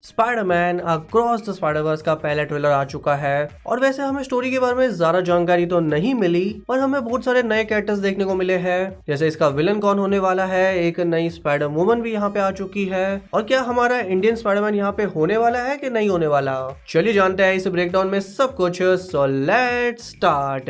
Spiderman across the Spider-Verse का पहला trailer आ चुका है और वैसे हमें स्टोरी के बारे में ज्यादा जानकारी तो नहीं मिली, पर हमें बहुत सारे नए कैरेक्टर्स देखने को मिले हैं। जैसे इसका विलन कौन होने वाला है, एक नई स्पाइडर वुमन भी यहाँ पे आ चुकी है, और क्या हमारा इंडियन स्पाइडरमैन यहाँ पे होने वाला है कि नहीं होने वाला। चलिए जानते हैं इस ब्रेकडाउन में सब कुछ। So let's start.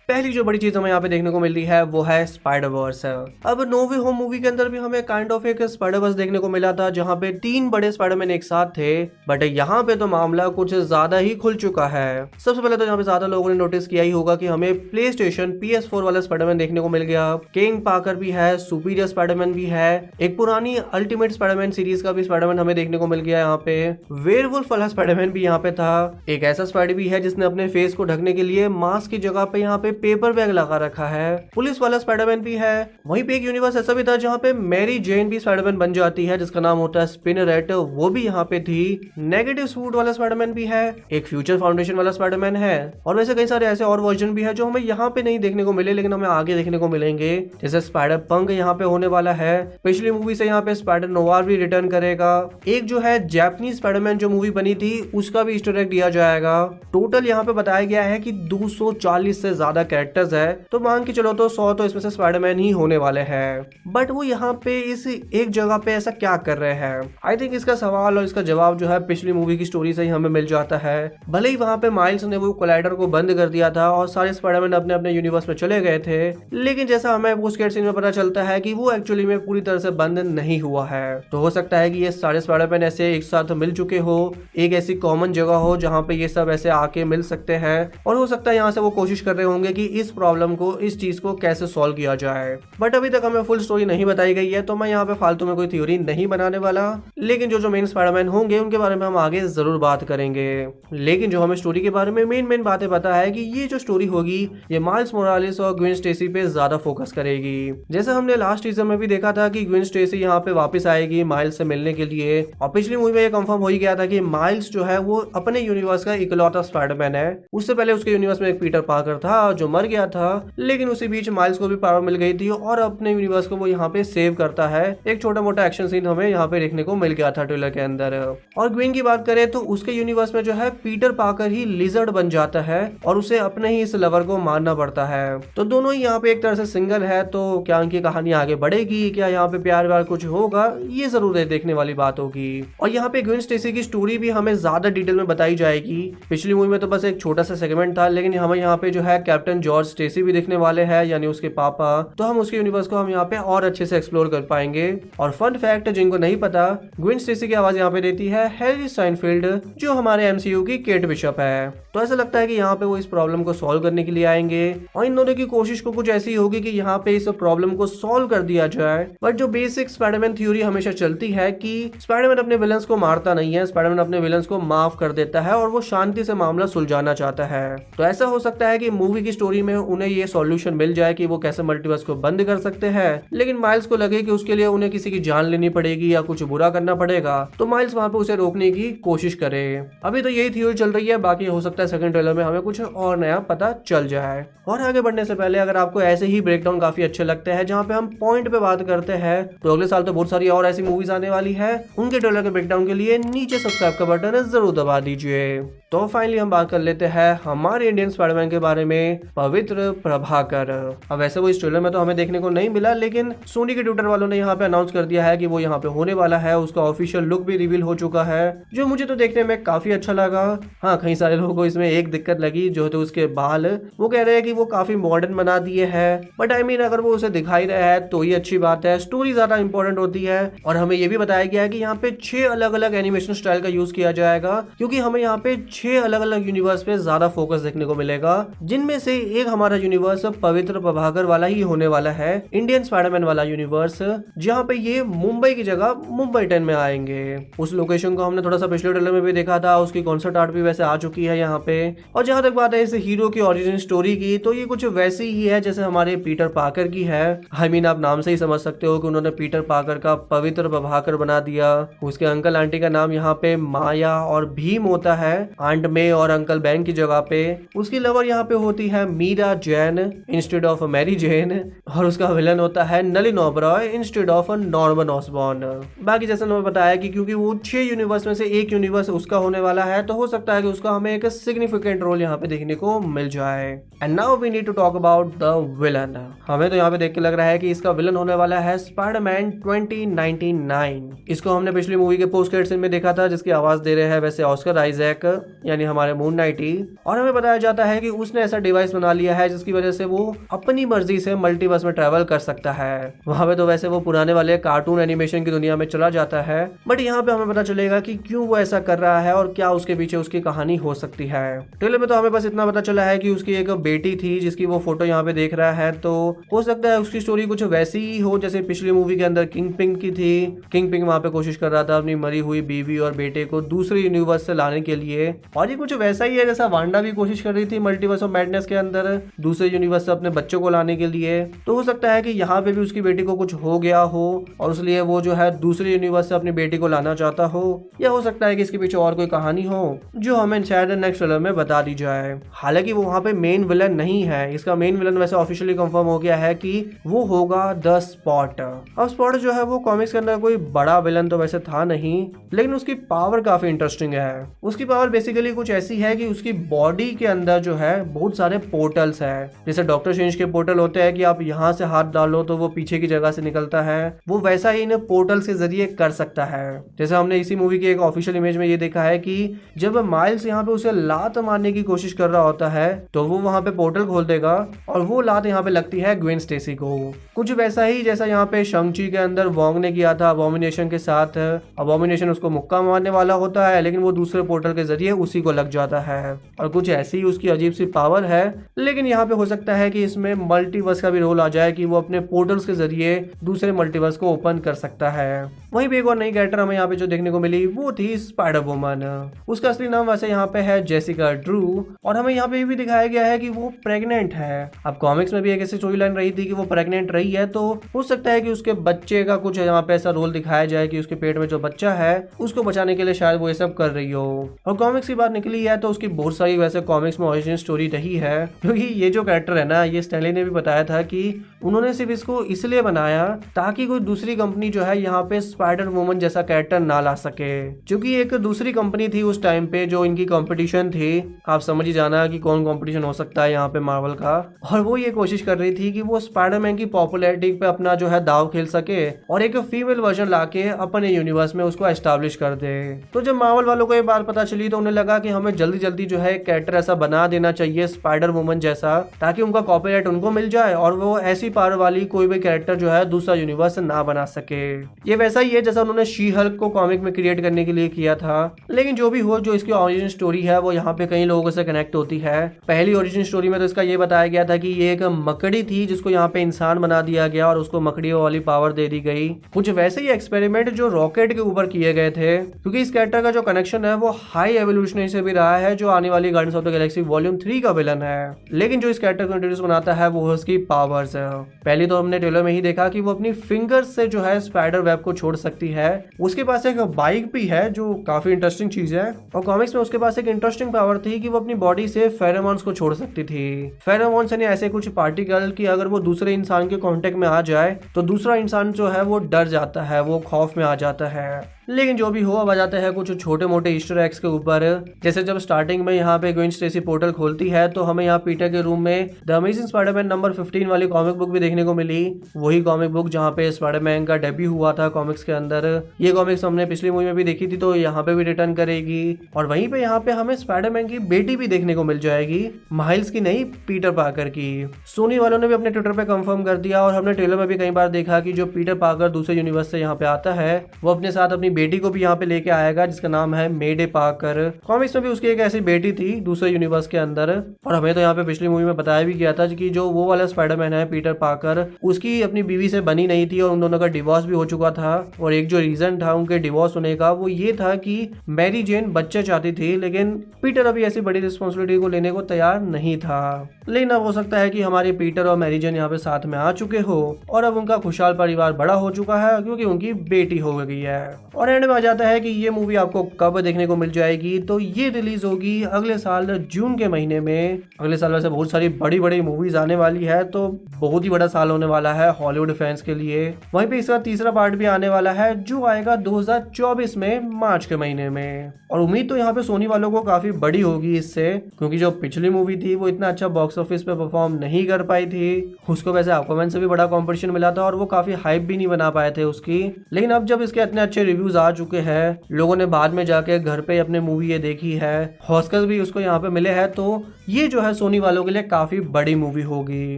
पहली जो बड़ी चीज हमें यहाँ पे देखने को मिल रही है वो है स्पाइडरवर्स। अब नो वे होम मूवी के अंदर भी हमें काइंड ऑफ एक स्पाइडरवर्स देखने को मिला था, जहाँ पे 3 बड़े स्पाइडरमैन एक साथ थे, बट यहाँ पे तो मामला कुछ ज्यादा ही खुल चुका है। सबसे पहले तो यहाँ पे ज्यादा लोगों ने नोटिस किया ही होगा कि हमें प्ले स्टेशन PS4 वाला स्पाइडरमैन देखने को मिल गया। किंग पार्कर भी है, सुपीरियर स्पाइडरमैन भी है, एक पुरानी अल्टीमेट स्पाइडरमैन सीरीज का भी स्पाइडरमैन हमें देखने को मिल गया। यहाँ पे वेयरवुल्फ वाला स्पाइडरमैन भी यहाँ पे था। एक ऐसा स्पाइडर भी है जिसने अपने फेस को ढकने के लिए मास्क की जगह पे यहाँ पे पेपर बैग लगा रखा है। पुलिस वाला स्पाइडरमैन भी है। वहीं पे एक यूनिवर्स ऐसा भी था जहाँ पे मैरी जेन भी स्पाइडरमैन बन जाती है, जिसका नाम होता है स्पिनरेट, वो भी यहाँ पे थी। नेगेटिव सूट वाला स्पाइडरमैन भी है। एक फ्यूचर फाउंडेशन वाला स्पाइडरमैन है, और वैसे कई सारे ऐसे और वर्जन भी है जो हमें यहाँ पे नहीं देखने को मिले, लेकिन हमें आगे देखने को मिलेंगे। जैसे स्पाइडर पंक यहाँ पे होने वाला है। पिछली मूवी से यहाँ पे स्पाइडर नोवार भी रिटर्न करेगा। एक जो है जापानीज स्पाइडरमैन जो मूवी बनी थी उसका भी ईस्टर एग दिया जाएगा। टोटल यहाँ पे बताया गया है कि 240 से ज्यादा कैरेक्टर्स है, तो मान के चलो तो 100 तो इसमें से स्पाइडरमैन ही होने वाले हैं। बट वो यहाँ पे इस एक जगह पे ऐसा क्या कर रहे हैं? आई थिंक इसका सवाल और इसका जवाब जो है पिछली मूवी की स्टोरी से ही हमें मिल जाता है। भले ही वहां पे माइल्स ने वो कोलाइडर को बंद कर दिया था और सारे स्पाइडरमैन अपने अपने यूनिवर्स में चले गए थे, लेकिन जैसा हमें पोस्ट क्रेडिट सीन में पता चलता है कि वो एक्चुअली में पूरी तरह से बंद नहीं हुआ है। तो हो सकता है कि ये सारे स्पाइडरमैन ऐसे एक साथ मिल चुके हो, एक ऐसी कॉमन जगह हो जहाँ पे ये सब ऐसे आके मिल सकते हैं, और हो सकता है यहाँ से वो कोशिश कर रहे होंगे कि इस प्रॉब्लम को, इस चीज को कैसे सॉल्व किया जाए। बट अभी तक हमें फुल स्टोरी नहीं बताई गई है, तो मैं यहाँ पे फालतू में कोई थ्योरी नहीं बनाने वाला, लेकिन जो मेन स्पाइडरमैन होंगे उनके बारे में हम आगे जरूर बात करेंगे। लेकिन जो हमें स्टोरी के बारे में मेन बातें पता है कि ये जो स्टोरी होगी ये माइल्स मोरालेस और ग्वेन स्टेसी पे ज्यादा फोकस करेगी। जैसे हमने लास्ट सीजन में भी देखा था कि ग्वेन स्टेसी यहाँ पे वापस आएगी माइल्स से मिलने के लिए, और पिछली मूवी में ये कंफर्म हो ही गया था कि माइल्स जो है वो अपने यूनिवर्स का इकलौता स्पाइडरमैन है। उससे पहले उसके यूनिवर्स में एक पीटर पार्कर था जो मर गया था, लेकिन उसी बीच माइल्स को भी पावर मिल गई थी और अपने यूनिवर्स को वो यहाँ पे सेव करता है। एक छोटा मोटा एक्शन सीन हमें यहाँ पे देखने को मिल गया था ट्रेलर के अंदर। और ग्वेन की बात करें तो उसके यूनिवर्स में जो है पीटर पार्कर ही लिजर्ड बन जाता है और उसे अपने ही इस लवर को मारना पड़ता है। तो दोनों ही यहाँ पे एक तरह से सिंगल है, तो क्या उनकी कहानी आगे बढ़ेगी, क्या यहाँ पे प्यार व्यार कुछ होगा, ये जरूर देखने वाली बात होगी। और यहाँ पे ग्वेन स्टेसी की स्टोरी भी हमें ज्यादा डिटेल में बताई जाएगी। पिछली मूवी में तो बस एक छोटा सा सेगमेंट था, लेकिन हमें यहाँ पे जो है कैप्टन जॉर्ज स्टेसी भी दिखने वाले हैं, यानी उसके पापा, तो हम उसके यूनिवर्स को हम यहाँ पे और अच्छे से एक्सप्लोर कर पाएंगे। और फन फैक्ट जिनको नहीं पता, ग्वेन स्टेसी की आवाज यहाँ पे देती है हैरी साइनफील्ड, जो हमारे MCU की केट बिशप है। तो ऐसा लगता है कि यहाँ पे वो इस प्रॉब्लम को सॉल्व करने के लिए आएंगे, और इन दोनों की कोशिश को कुछ ऐसी होगी कि यहाँ पे इस प्रॉब्लम को सॉल्व कर दिया जाए। बट जो बेसिक स्पाइडरमैन थ्योरी हमेशा चलती है कि स्पाइडरमैन अपने विलन्स को मारता नहीं है, स्पाइडरमैन अपने विलन्स को माफ कर देता है और वो शांति से मामला सुलझाना चाहता है। तो ऐसा हो सकता है कि मूवी की स्टोरी में उन्हें ये सॉल्यूशन मिल जाए कि वो कैसे मल्टीवर्स को बंद कर सकते हैं, लेकिन माइल्स को लगे कि उसके लिए उन्हें किसी की जान लेनी पड़ेगी या कुछ बुरा करना पड़ेगा, तो माइल्स वहां पे उसे रोकने की कोशिश करे। अभी तो यही थ्योरी चल रही है, बाकी हो सकता है सेकंड ट्रेलर में हमें कुछ और नया पता चल जाए। और आगे बढ़ने से पहले अगर आपको ऐसे ही ब्रेकडाउन काफी अच्छे लगते हैं जहाँ पे हम पॉइंट पे बात करते हैं, तो अगले साल तो बहुत सारी और ऐसी मूवीज आने वाली है, उनके ट्रेलर के ब्रेकडाउन के लिए नीचे सब्सक्राइब का बटन जरूर दबा दीजिए। तो फाइनली हम बात कर लेते हैं हमारे इंडियन स्पाइडरमैन के बारे में, पवित्र प्रभाकर। अब वैसे वो इस ट्रेलर में तो हमें देखने को नहीं मिला, लेकिन सोनी के ट्विटर वालों ने यहाँ पे अनाउंस कर दिया है कि वो यहाँ पे होने वाला है। उसका ऑफिशियल लुक भी रिवील हो चुका है, जो मुझे तो देखने में काफी अच्छा लगा। हाँ, कई सारे लोगों को इसमें एक दिक्कत लगी, जो तो उसके बाल, वो कह रहे हैं कि वो काफी मॉडर्न बना दिए हैं, बट आई मीन अगर वो उसे दिखाई रहा है तो ये अच्छी बात है। स्टोरी ज्यादा इंपॉर्टेंट होती है, और हमें ये भी बताया गया है कि यहाँ पे 6 अलग अलग एनिमेशन स्टाइल का यूज किया जाएगा, क्योंकि हमें यहाँ पे 6 अलग अलग यूनिवर्स पे ज्यादा फोकस देखने को मिलेगा, जिनमें से एक हमारा यूनिवर्स पवित्र प्रभाकर वाला ही होने वाला है, इंडियन स्पाइडरमैन वाला यूनिवर्स, जहाँ पे ये मुंबई की जगह मुंबई 10 में आएंगे। उस लोकेशन को हमने थोड़ा सा पिछले ट्रेलर में भी देखा था, उसकी कॉन्सर्ट आर्ट भी वैसे आ चुकी है यहाँ पे। और जहाँ तक बात है इस हीरो की ओरिजिन स्टोरी की, तो ये कुछ वैसी ही है जैसे हमारे पीटर पार्कर की है। आई मीन आप नाम से ही समझ सकते हो कि उन्होंने पीटर पार्कर का पवित्र प्रभाकर बना दिया। उसके अंकल आंटी का नाम यहाँ पे माया और भीम होता है। आंट मे और अंकल बेन की जगह पे उसकी लवर यहाँ पे होती है Meera Jain instead of Mary Jane, और उसका विलन होता है Nalin Oberoi instead of Norman Osborn. बाकी जैसे मैंने बताया कि क्योंकि वो 6 यूनिवर्स में से एक यूनिवर्स उसका होने वाला है, तो हो सकता है कि उसका हमें एक सिग्निफिकेंट रोल यहाँ पे देखने को मिल जाए। And now we need to talk about the villain. हमें तो यहाँ पे देख के लग रहा है कि इसका विलन होने वाला है स्पाइडरमैन 2099। इसको हमने पिछली मूवी के पोस्ट क्रेडिट सीन में देखा था, जिसकी आवाज दे रहे हैं वैसे ऑस्कर आइजैक, यानी हमारे मून नाइट ही। और हमें बताया जाता है कि उसने ऐसा डिवाइस बना लिया है जिसकी वजह से वो अपनी मर्जी से मल्टीवर्स में ट्रैवल कर सकता है। वहां पे तो वैसे वो पुराने वाले कार्टून एनिमेशन की दुनिया में चला जाता है, बट यहाँ पे हमें पता चलेगा कि क्यों वो ऐसा कर रहा है और क्या उसके पीछे उसकी कहानी हो सकती है। ट्रेलर में तो हमें बस इतना पता चला है कि उसकी एक बेटी थी जिसकी वो फोटो यहाँ पे देख रहा है, तो हो सकता है उसकी स्टोरी कुछ वैसी ही हो जैसे पिछली मूवी के अंदर किंग पिंग की थी। किंग पिंग वहां पे कोशिश कर रहा था अपनी मरी हुई बीवी और बेटे को दूसरे यूनिवर्स से लाने के लिए, और ये कुछ वैसा ही है जैसा वांडा भी कोशिश कर रही थी मल्टीवर्स ऑफ मैडनेस के अंदर दूसरे यूनिवर्स से अपने बच्चों को लाने के लिए। तो हो सकता है कि यहाँ पे भी उसकी बेटी को कुछ हो गया हो और इसलिए वो जो है दूसरे यूनिवर्स से अपनी बेटी को लाना चाहता हो, या हो सकता है कि इसके पीछे और कोई कहानी हो जो हमें शायद नेक्स्ट ट्रेलर में बता दी जाए। हालांकि वो वहाँ पे मेन विलन नहीं है, इसका मेन विलन वैसे ऑफिशियली कंफर्म हो गया है कि वो होगा द स्पॉट। अब स्पॉट जो है वो कॉमिक्स के अंदर कोई बड़ा विलन तो वैसे था नहीं, लेकिन उसकी पावर काफी इंटरेस्टिंग है। उसकी पावर बेसिकली कुछ ऐसी है कि उसकी बॉडी के अंदर जो है बहुत सारे पोर्टल्स है, जैसे डॉक्टर स्ट्रेंज के पोर्टल होते हैं कि आप यहाँ से हाथ डालो तो वो पीछे की जगह से निकलता है, वो वैसा ही इन पोर्टल्स के जरिए कर सकता है। जैसे हमने इसी मूवी की एक ऑफिशियल इमेज में ये देखा है कि जब माइल्स यहाँ पे उसे लात मारने की कोशिश कर रहा होता है तो वो वहां पे पोर्टल खोल देगा और वो लात यहाँ पे लगती है ग्वेन स्टेसी को। कुछ वैसा ही जैसा यहाँ पे शंग-ची के अंदर वोंग ने किया था अबॉमिनेशन के साथ। अबॉमिनेशन उसको मुक्का मारने वाला होता है, लेकिन वो दूसरे पोर्टल के जरिए उसी को लग जाता है, और कुछ ऐसी ही उसकी अजीब सी पावर है। लेकिन यहाँ पे हो सकता है कि इसमें मल्टीवर्स का भी रोल आ जाए कि वो अपने पोर्टल्स के जरिए दूसरे मल्टीवर्स को ओपन कर सकता है। वहीं पे एक और नई कैरेक्टर हमें यहाँ पे जो देखने को मिली वो थी स्पाइडर वुमन। उसका असली नाम वैसे यहाँ पे है जेसिका ड्रू, और हमें यहाँ पे भी दिखाया गया है कि वो प्रेग्नेंट है। अब कॉमिक्स में भी एक ऐसी स्टोरी लाइन रही थी कि वो प्रेग्नेंट रही है, तो हो सकता है कि उसके बच्चे का कुछ यहाँ पे ऐसा रोल दिखाया जाए कि उसके पेट में जो बच्चा है उसको बचाने के लिए शायद वो ये सब कर रही हो। और कॉमिक्स की बात निकली है तो उसकी बहुत सारी वैसे कॉमिक्स में ओरिजिन स्टोरी रही है, क्योंकि ये जो कैरेक्टर है ना, ये स्टैनली ने भी बताया था कि उन्होंने सिर्फ इसको इसलिए बनाया ताकि कोई दूसरी कंपनी जो है यहाँ पे स्पाइडर वुमन जैसा कैरेक्टर ना ला सके, क्योंकि एक दूसरी कंपनी थी उस टाइम पे जो इनकी कंपटीशन थी। आप समझ ही जाना कि कौन कंपटीशन हो सकता है यहाँ पे मार्वल का, और वो ये कोशिश कर रही थी कि वो स्पाइडरमैन की पॉपुलैरिटी पे अपना जो है दाव खेल सके और एक फीमेल वर्जन लाके अपने यूनिवर्स में उसको एस्टैब्लिश कर दे। तो जब मार्वल वालों को ये बात पता चली तो उन्हें लगा कि हमें जल्दी जल्दी जो है कैरेक्टर ऐसा बना देना चाहिए स्पाइडर वुमन जैसा, ताकि उनका कॉपीराइट उनको मिल जाए और वो ऐसी पावर वाली कोई भी कैरेक्टर जो है दूसरा यूनिवर्स ना बना सके। ये वैसा ही है जैसा उन्होंने शी हल्क को कॉमिक में क्रिएट करने के लिए किया था। लेकिन जो भी हो, जो इसकी ओरिजिन स्टोरी है वो यहाँ पे कई लोगों से कनेक्ट होती है। पहली ओरिजिन स्टोरी में तो इसका ये बताया गया था कि ये एक मकड़ी थी जिसको यहाँ पे इंसान बना दिया गया और उसको मकड़ियों वाली पावर दे दी गई। कुछ वैसे ही एक्सपेरिमेंट जो रॉकेट के ऊपर किए गए थे, क्योंकि इस कैरेक्टर का जो कनेक्शन है वो हाई एवोल्यूशनरी से भी रहा है, जो आने वाली guardians of the Galaxy volume 3 का विलन है। लेकिन जो इस कैरेक्टर को इंट्रोड्यूस बनाता है वो उसकी पावर्स है। पहले तो हमने ट्रेलर में ही देखा कि वो अपनी फिंगर्स से जो है स्पाइडर वेब को छोड़ सकती है। उसके पास एक बाइक भी है जो काफी इंटरेस्टिंग चीज है, और कॉमिक्स में उसके पास एक इंटरेस्टिंग पावर थी कि वो अपनी बॉडी से फेरोमोन्स को छोड़ सकती थी। फेरोमोन्स यानी ऐसे कुछ पार्टिकल कि अगर वो दूसरे इंसान के कांटेक्ट में आ जाए तो दूसरा इंसान जो है वो डर जाता है, वो खौफ में आ जाता है। लेकिन जो भी हो, अब आ जाते हैं कुछ छोटे मोटे ईस्टर एग्स के ऊपर। जैसे जब स्टार्टिंग में यहाँ पे ग्वेन स्टेसी पोर्टल खोलती है तो हमें यहाँ पीटर के रूम में द अमेजिंग स्पाइडरमैन नंबर 15 वाली कॉमिक बुक भी देखने को मिली। वही कॉमिक बुक जहाँ पे स्पाइडरमैन का डेब्यू हुआ था कॉमिक्स के अंदर। ये कॉमिक्स हमने पिछली मूवी में भी देखी थी तो यहाँ पे भी रिटर्न करेगी, और वहीं पे यहाँ पे हमें स्पाइडरमैन की बेटी भी देखने को मिल जाएगी, माइल्स की नहीं, पीटर पार्कर की। सोनी वालों ने भी अपने ट्विटर पे कंफर्म कर दिया, और हमने ट्रेलर में भी कई बार देखा कि जो पीटर पार्कर दूसरे यूनिवर्स से यहाँ पे आता है वो अपने साथ अपनी बेटी को भी यहाँ पे लेके आएगा जिसका नाम है मेडे पार्कर। कॉमिक्स में भी उसकी एक ऐसी बेटी थी दूसरे यूनिवर्स के अंदर, और हमें तो यहाँ पे पिछली मूवी में बताया भी गया था कि जो वो वाला स्पाइडरमैन है पीटर पार्कर, उसकी अपनी बीवी से बनी नहीं थी और उन दोनों का डिवोर्स भी हो चुका था। और एक जो रीजन था उनके डिवोर्स होने का वो ये था कि मैरी जेन बच्चा चाहती थी, लेकिन पीटर अभी ऐसी बड़ी रिस्पॉन्सिबिलिटी को लेने को तैयार नहीं था। लेकिन अब हो सकता है कि हमारे पीटर और मैरी जेन यहाँ पे साथ में आ चुके हो और अब उनका खुशहाल परिवार बड़ा हो चुका है क्योंकि उनकी बेटी हो गई है। और और एंड में आ जाता है कि ये मूवी आपको कब देखने को मिल जाएगी, तो ये रिलीज होगी अगले साल जून के महीने में। अगले साल वैसे बहुत सारी बड़ी बड़ी मूवीज आने वाली है, तो बहुत ही बड़ा साल होने वाला है हॉलीवुड फैंस के लिए। वहीं पे इसका तीसरा पार्ट भी आने वाला है जो आएगा 2024 में मार्च के महीने में। और उम्मीद तो यहाँ पे सोनी वालों को काफी बड़ी होगी इससे, क्योंकि जो पिछली मूवी थी वो इतना अच्छा बॉक्स ऑफिस पे परफॉर्म नहीं कर पाई थी। उसको वैसे एक्वामैन से भी बड़ा कंपटीशन मिला था और वो काफी हाइप भी नहीं बना पाए थे उसकी। लेकिन अब जब इसके इतने अच्छे रिव्यूज आ चुके हैं, लोगों ने बाद में जाके घर पे अपने मूवी ये देखी है, ऑस्कर भी उसको यहाँ पे मिले हैं, तो ये जो है सोनी वालों के लिए काफी बड़ी मूवी होगी।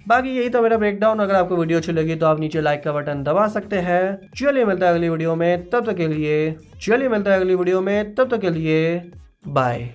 बाकी यही था मेरा ब्रेकडाउन। अगर आपको वीडियो अच्छी लगी तो आप नीचे लाइक का बटन दबा सकते हैं। चलिए मिलता है अगली वीडियो में, तब तक के लिए बाय।